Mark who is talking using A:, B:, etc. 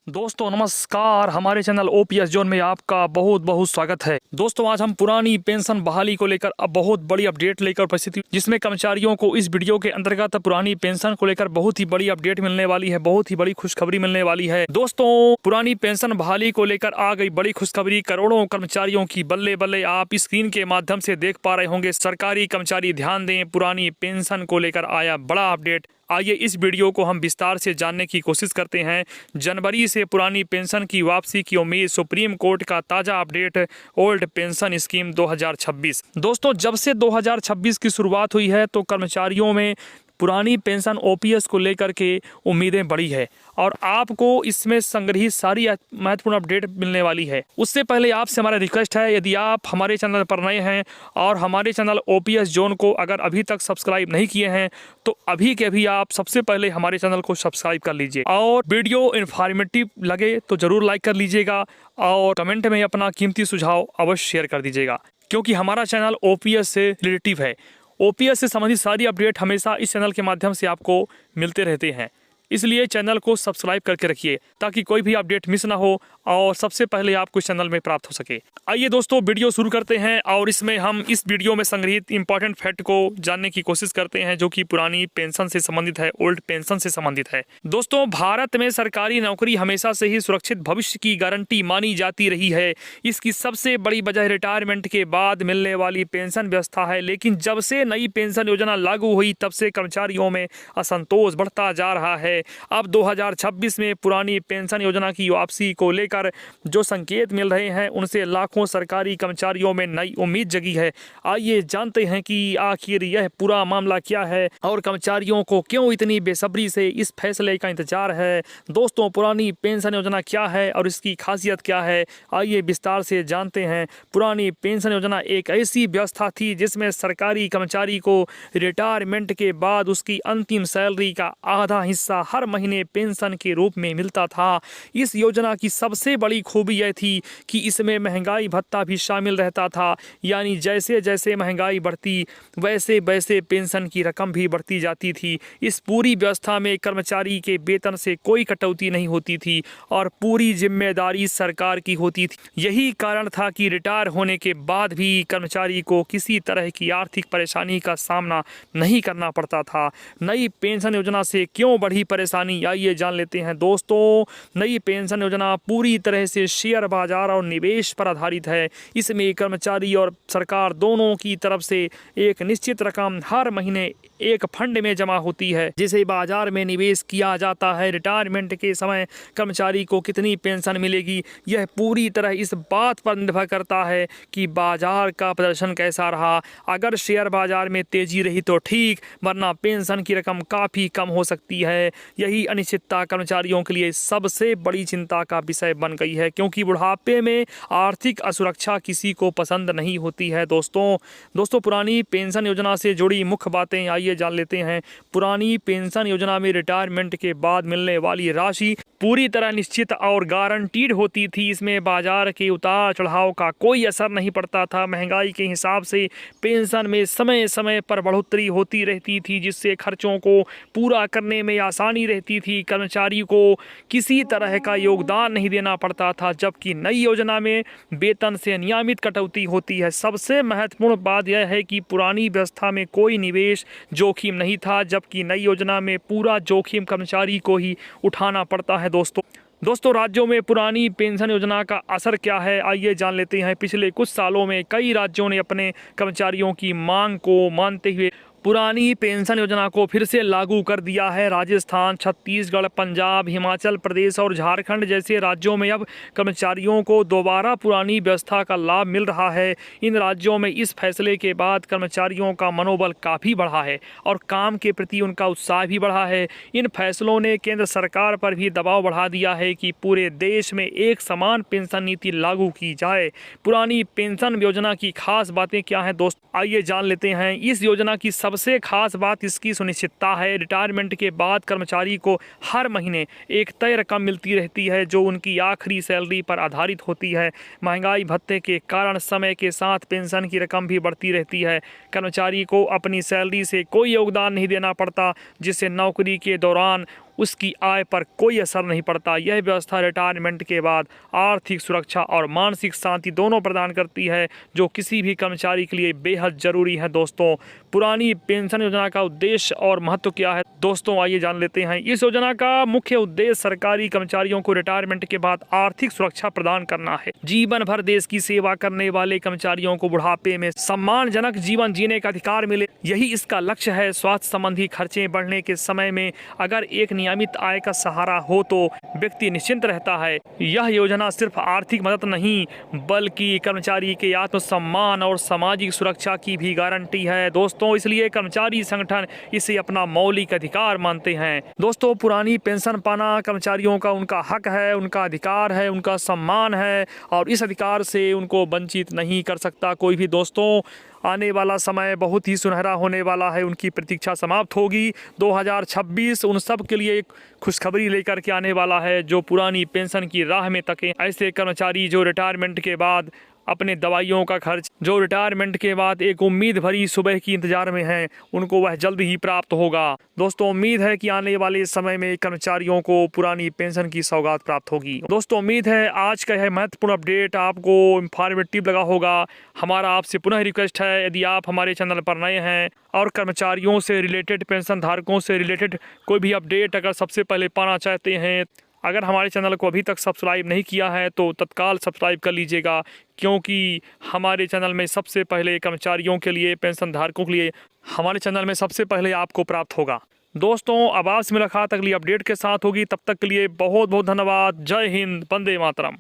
A: दोस्तों नमस्कार, हमारे चैनल ओपीएस जोन में आपका बहुत बहुत स्वागत है। दोस्तों आज हम पुरानी पेंशन बहाली को लेकर अब बहुत बड़ी अपडेट लेकर उपस्थित हुए, जिसमें कर्मचारियों को इस वीडियो के अंतर्गत पुरानी पेंशन को लेकर बहुत ही बड़ी अपडेट मिलने वाली है, बहुत ही बड़ी खुशखबरी मिलने वाली है। दोस्तों पुरानी पेंशन बहाली को लेकर आ गई बड़ी खुशखबरी। करोड़ों कर्मचारियों की बल्ले बल्ले आप स्क्रीन के माध्यम से देख पा रहे होंगे। सरकारी कर्मचारी ध्यान दें, पुरानी पेंशन को लेकर आया बड़ा अपडेट। आइए इस वीडियो को हम विस्तार से जानने की कोशिश करते हैं। जनवरी से पुरानी पेंशन की वापसी की उम्मीद, सुप्रीम कोर्ट का ताज़ा अपडेट, ओल्ड पेंशन स्कीम 2026। दोस्तों जब से 2026 की शुरुआत हुई है तो कर्मचारियों में पुरानी पेंशन ओपीएस को लेकर के उम्मीदें बढ़ी है और आपको इसमें संग्रहित सारी महत्वपूर्ण अपडेट मिलने वाली है। उससे पहले आपसे हमारा रिक्वेस्ट है, यदि आप हमारे चैनल पर नए हैं और हमारे चैनल ओपीएस जोन को अगर अभी तक सब्सक्राइब नहीं किए हैं तो अभी के अभी आप सबसे पहले हमारे चैनल को सब्सक्राइब कर लीजिए और वीडियो इन्फॉर्मेटिव लगे तो ज़रूर लाइक कर लीजिएगा और कमेंट में अपना कीमती सुझाव अवश्य शेयर कर दीजिएगा, क्योंकि हमारा चैनल ओपीएस से रिलेटिव है। ओपीएस से संबंधित सारी अपडेट हमेशा इस चैनल के माध्यम से आपको मिलते रहते हैं, इसलिए चैनल को सब्सक्राइब करके रखिए ताकि कोई भी अपडेट मिस ना हो और सबसे पहले आपको इस चैनल में प्राप्त हो सके। आइए दोस्तों वीडियो शुरू करते हैं और इसमें हम इस वीडियो में संग्रहित इंपॉर्टेंट फैक्ट को जानने की कोशिश करते हैं, जो कि पुरानी पेंशन से संबंधित है, ओल्ड पेंशन से संबंधित है। दोस्तों भारत में सरकारी नौकरी हमेशा से ही सुरक्षित भविष्य की गारंटी मानी जाती रही है। इसकी सबसे बड़ी वजह रिटायरमेंट के बाद मिलने वाली पेंशन व्यवस्था है, लेकिन जब से नई पेंशन योजना लागू हुई तब से कर्मचारियों में असंतोष बढ़ता जा रहा है। अब 2026 में पुरानी पेंशन योजना की वापसी को लेकर जो संकेत मिल रहे हैं उनसे लाखों सरकारी कर्मचारियों में नई उम्मीद जगी है। आइए जानते हैं कि आखिर यह पूरा मामला क्या है और कर्मचारियों को क्यों इतनी बेसब्री से इस फैसले का इंतजार है। दोस्तों पुरानी पेंशन योजना क्या है और इसकी खासियत क्या है, आइए विस्तार से जानते हैं। पुरानी पेंशन योजना एक ऐसी व्यवस्था थी जिसमें सरकारी कर्मचारी को रिटायरमेंट के बाद उसकी अंतिम सैलरी का आधा हिस्सा हर महीने पेंशन के रूप में मिलता था। इस योजना की सबसे बड़ी खूबी यह थी कि इसमें महंगाई भत्ता भी शामिल रहता था, यानी जैसे जैसे महंगाई बढ़ती वैसे वैसे पेंशन की रकम भी बढ़ती जाती थी। इस पूरी व्यवस्था में कर्मचारी के वेतन से कोई कटौती नहीं होती थी और पूरी जिम्मेदारी सरकार की होती थी। यही कारण था कि रिटायर होने के बाद भी कर्मचारी को किसी तरह की आर्थिक परेशानी का सामना नहीं करना पड़ता था। नई पेंशन योजना से क्यों बढ़ी परेशानी, आइए जान लेते हैं। दोस्तों नई पेंशन योजना पूरी तरह से शेयर बाजार और निवेश पर आधारित है। इसमें कर्मचारी और सरकार दोनों की तरफ से एक निश्चित रकम हर महीने एक फंड में जमा होती है, जिसे बाजार में निवेश किया जाता है। रिटायरमेंट के समय कर्मचारी को कितनी पेंशन मिलेगी यह पूरी तरह इस बात पर निर्भर करता है कि बाजार का प्रदर्शन कैसा रहा। अगर शेयर बाजार में तेजी रही तो ठीक, वरना पेंशन की रकम काफ़ी कम हो सकती है। यही अनिश्चितता कर्मचारियों के लिए सबसे बड़ी चिंता का विषय बन गई है, क्योंकि बुढ़ापे में आर्थिक असुरक्षा किसी को पसंद नहीं होती है। दोस्तों पुरानी पेंशन योजना से जुड़ी मुख्य बातें आइए जान लेते हैं। पुरानी पेंशन योजना में रिटायरमेंट के बाद मिलने वाली राशि पूरी तरह निश्चित और गारंटीड होती थी। इसमें बाजार के उतार चढ़ाव का कोई असर नहीं पड़ता था। महंगाई के हिसाब से पेंशन में समय समय पर बढ़ोतरी होती रहती थी, जिससे खर्चों को पूरा करने में आसानी रहती थी। कर्मचारी को किसी तरह का योगदान नहीं देना पड़ता था, जबकि नई योजना में वेतन से नियमित कटौती होती है। सबसे महत्वपूर्ण बात यह है कि पुरानी व्यवस्था में कोई निवेश जोखिम नहीं था, जबकि नई योजना में पूरा जोखिम कर्मचारी को ही उठाना पड़ता है। दोस्तों राज्यों में पुरानी पेंशन योजना का असर क्या है, आइए जान लेते हैं। पिछले कुछ सालों में कई राज्यों ने अपने कर्मचारियों की मांग को मानते हुए पुरानी पेंशन योजना को फिर से लागू कर दिया है। राजस्थान, छत्तीसगढ़, पंजाब, हिमाचल प्रदेश और झारखंड जैसे राज्यों में अब कर्मचारियों को दोबारा पुरानी व्यवस्था का लाभ मिल रहा है। इन राज्यों में इस फैसले के बाद कर्मचारियों का मनोबल काफ़ी बढ़ा है और काम के प्रति उनका उत्साह भी बढ़ा है। इन फैसलों ने केंद्र सरकार पर भी दबाव बढ़ा दिया है कि पूरे देश में एक समान पेंशन नीति लागू की जाए। पुरानी पेंशन योजना की खास बातें क्या हैं दोस्तों, आइए जान लेते हैं। इस योजना की सबसे खास बात इसकी सुनिश्चितता है। रिटायरमेंट के बाद कर्मचारी को हर महीने एक तय रकम मिलती रहती है, जो उनकी आखिरी सैलरी पर आधारित होती है। महंगाई भत्ते के कारण समय के साथ पेंशन की रकम भी बढ़ती रहती है। कर्मचारी को अपनी सैलरी से कोई योगदान नहीं देना पड़ता, जिससे नौकरी के दौरान उसकी आय पर कोई असर नहीं पड़ता। यह व्यवस्था रिटायरमेंट के बाद आर्थिक सुरक्षा और मानसिक शांति दोनों प्रदान करती है, जो किसी भी कर्मचारी के लिए बेहद जरूरी है। दोस्तों, पुरानी पेंशन योजना का उद्देश्य और महत्व क्या है, दोस्तों आइए जान लेते हैं। इस योजना का मुख्य उद्देश्य सरकारी कर्मचारियों को रिटायरमेंट के बाद आर्थिक सुरक्षा प्रदान करना है। जीवन भर देश की सेवा करने वाले कर्मचारियों को बुढ़ापे में सम्मानजनक जीवन जीने का अधिकार मिले, यही इसका लक्ष्य है। स्वास्थ्य संबंधी खर्चे बढ़ने के समय में अगर एक नियमित आय का सहारा हो तो व्यक्ति निश्चिंत रहता है। यह योजना सिर्फ आर्थिक मदद नहीं बल्कि कर्मचारी के आत्मसम्मान और सामाजिक सुरक्षा की भी गारंटी है। दोस्तों, इसलिए कर्मचारी संगठन इसे अपना मौलिक अधिकार मानते हैं। दोस्तों, पुरानी पेंशन पाना कर्मचारियों का उनका हक है, उनका अधिकार है, उनका सम्मान है और इस अधिकार से उनको वंचित नहीं कर सकता कोई भी। दोस्तों, आने वाला समय बहुत ही सुनहरा होने वाला है, उनकी प्रतीक्षा समाप्त होगी। 2026 उन सब के लिए एक खुशखबरी लेकर के आने वाला है जो पुरानी पेंशन की राह में तके। ऐसे कर्मचारी जो रिटायरमेंट के बाद अपने दवाइयों का खर्च, जो रिटायरमेंट के बाद एक उम्मीद भरी सुबह की इंतजार में हैं, उनको वह जल्द ही प्राप्त होगा। दोस्तों, उम्मीद है कि आने वाले समय में कर्मचारियों को पुरानी पेंशन की सौगात प्राप्त होगी। दोस्तों, उम्मीद है आज का यह महत्वपूर्ण अपडेट आपको इंफॉर्मेटिव लगा होगा। हमारा आपसे पुनः रिक्वेस्ट है, यदि आप हमारे चैनल पर नए हैं और कर्मचारियों से रिलेटेड, पेंशन धारकों से रिलेटेड कोई भी अपडेट अगर सबसे पहले पाना चाहते हैं, अगर हमारे चैनल को अभी तक सब्सक्राइब नहीं किया है तो तत्काल सब्सक्राइब कर लीजिएगा, क्योंकि हमारे चैनल में सबसे पहले कर्मचारियों के लिए, पेंशन धारकों के लिए हमारे चैनल में सबसे पहले आपको प्राप्त होगा। दोस्तों, अब आपसे मुलाकात अगली अपडेट के साथ होगी। तब तक के लिए बहुत बहुत धन्यवाद। जय हिंद, वंदे मातरम।